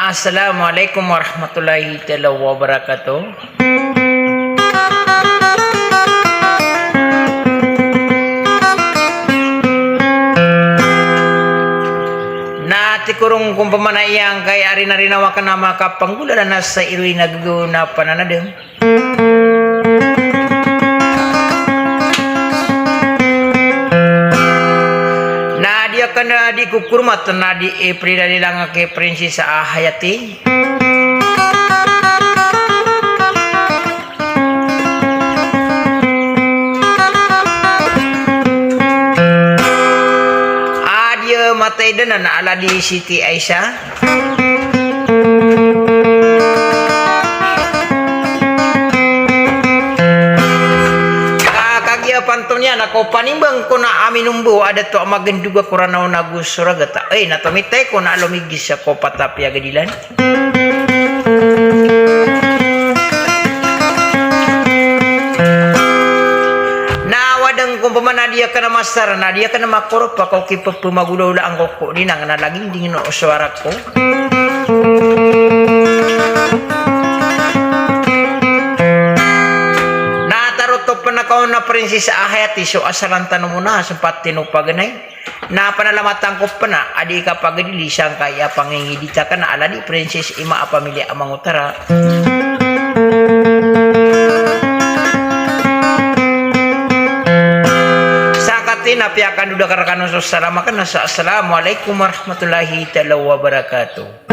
Assalamualaikum warahmatullahi wabarakatuh. Nati kurung kumpamana yang kay arina-rina wakan nama kapanggula na sa irui naguguna pananadem. Nadia kana di kukurmat na di April lang kay Prinsesa Hayati. Adia matay dan na ala di Siti Aisyah. Pantunya nako panimbang ko na aminumbo ada to amagen duga kuranaw nagus suragata natomite ko na alumigis sa ko patapya gadilan na wadang kumpamana dia kana masar na dia kana makoro pa ko kipag pumagulo ang ko dinang na laging dingin no suara ko panakaw na Prinsesa Hayati so asalan tanong mo na sempat tinupaganay na panalamatan ko pa na adi ka pagadili siyang kaya pangingidita ka na ala di Princess Ima pamilya amang utara sakatin napiakan duda karakan so salamakan na sa Assalamualaikum warahmatullahi wabarakatuh.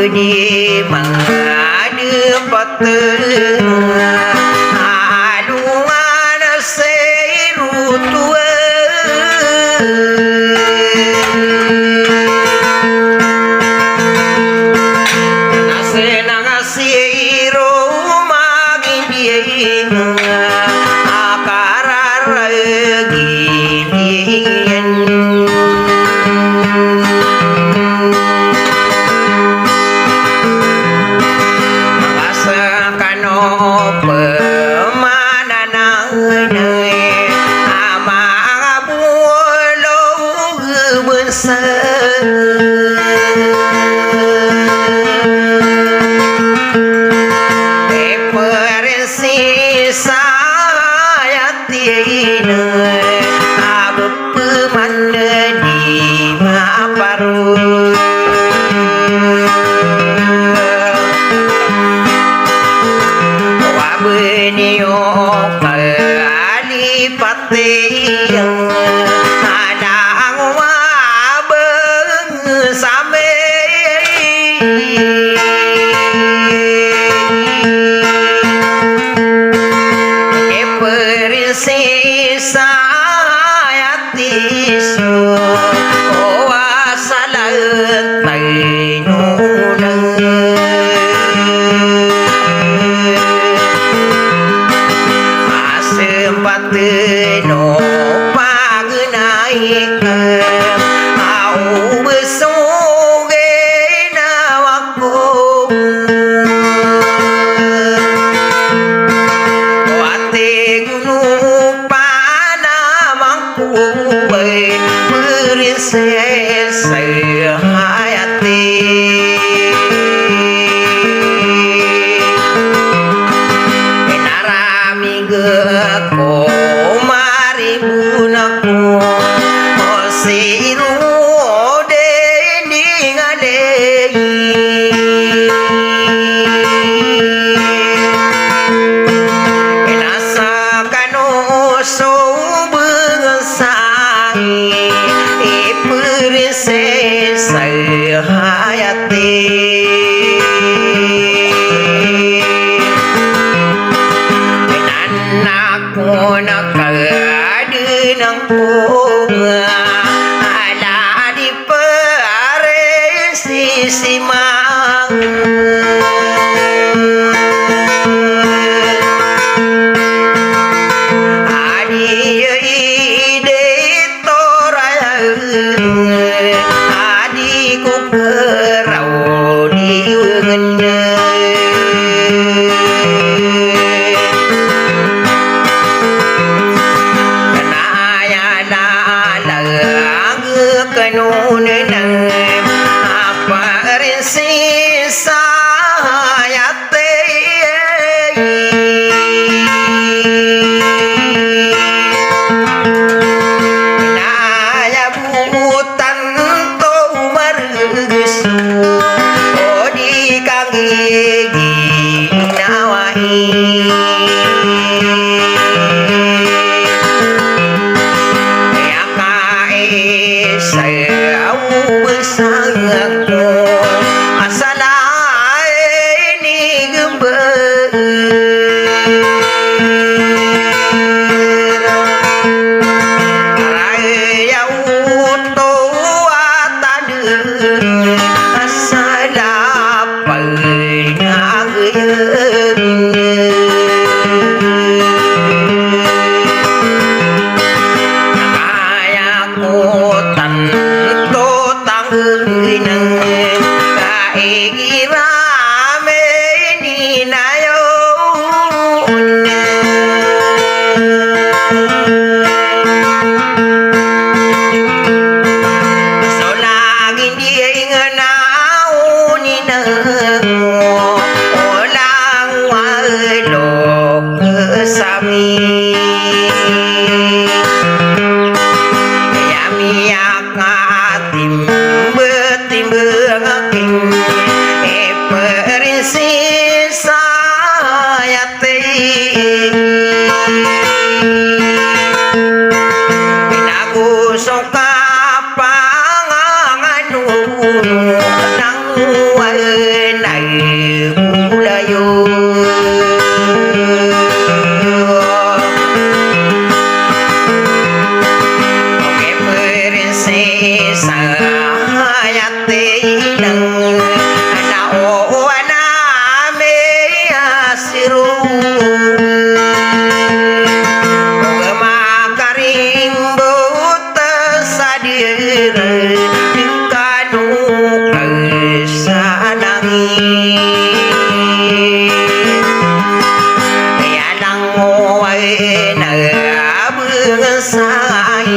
Di mana ada patah pemananang ama bulu besar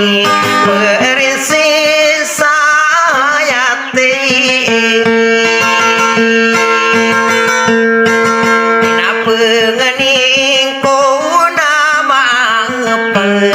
princess Ayati na pengening ko na maapal